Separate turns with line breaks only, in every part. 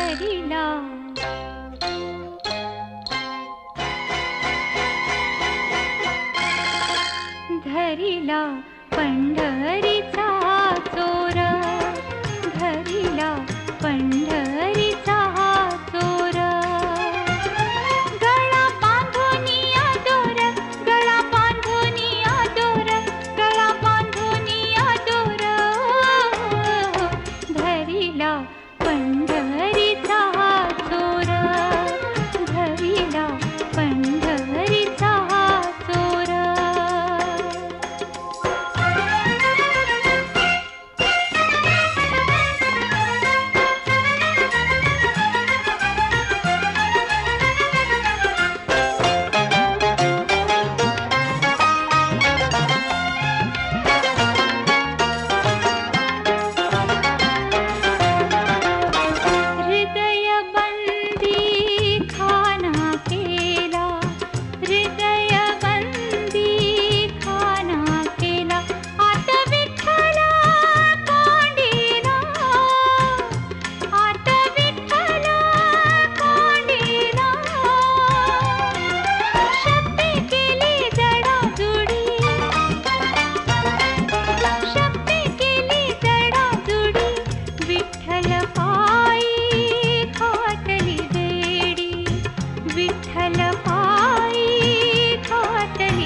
धरिला धरिला पंढरीचा चोर धरिला पंढरीचा चोर गळा बांधुनिया दोर गळा बांधुनिया दोर गळा बांधुनिया दोर धरिला पंढरीचा चोर धरिला पंढरीचा चोर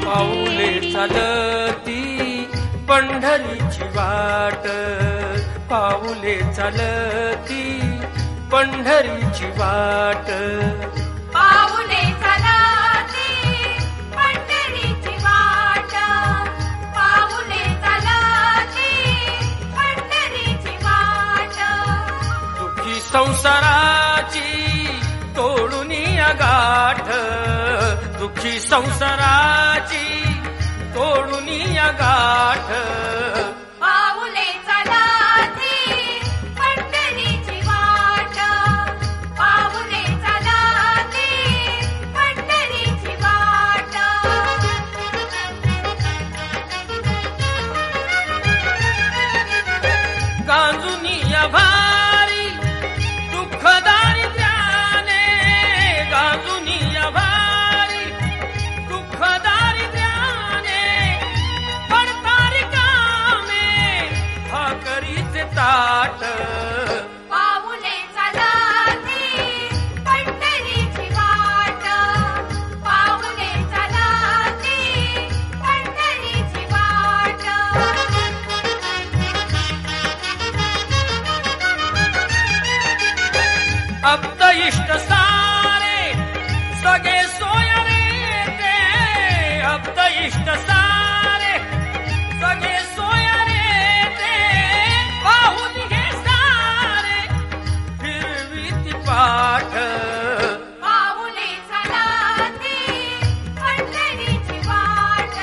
पाऊले चालती पंढरीची वाट पाऊले चालती पंढरीची वाट
पाऊले चालती पंढरीची वाट पाऊले चालती पंढरीची वाट
दुःखी संसाराची तोडून गाठ दुःखी संसाराची तोडून गाठ
पाऊले चालती पंढरीची वाट पाऊले चालती पंढरीची वाट
गांजुनी भारी दुःख दारिद्र्याने गांजुनी भारी दुःख दारिद्र्याने पडतारी कामे भाकरीचे ताट
पाऊले चालती पंढरीची वाट पाऊले चालती पंढरीची वाट
अब्द इष्ट सारे सगळे सोयरे ते अब्द इष्ट सारे सगळे सोयरे ते पाहून घे सारे फिरवीती पाठ
पाऊले चालती पंढरीची वाट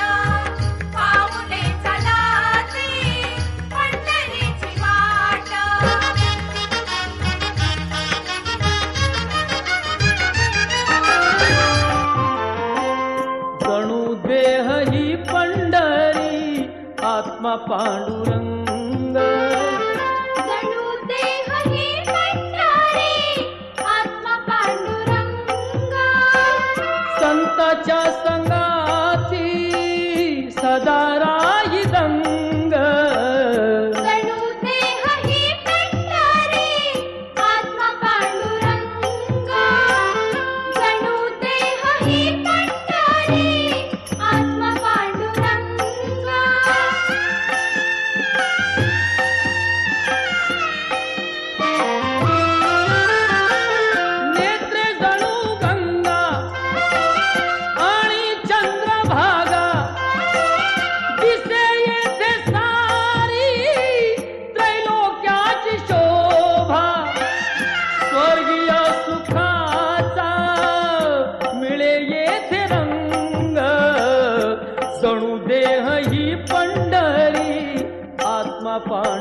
पाऊले चालती पंढरीची वाट
जणू देह ही पंढरी आत्मा पांडुरंग
जणू देह ही पंढरी आत्मा पांडुरंग
संताच्या संगाची सदा राही दंग
जणू देह ही पंढरी आत्मा पांडुरंग जणू देह ही पंढरी आत्मा पांडुरंग
नेत्रे जणू गंगा आणि चंद्रभागा दिसे येथे सारी त्रैलोक्याची शोभा स्वर्गीय सुखाचा मिळे येथे रंग जणू देह ही पंढरी आत्मा पांडुरंग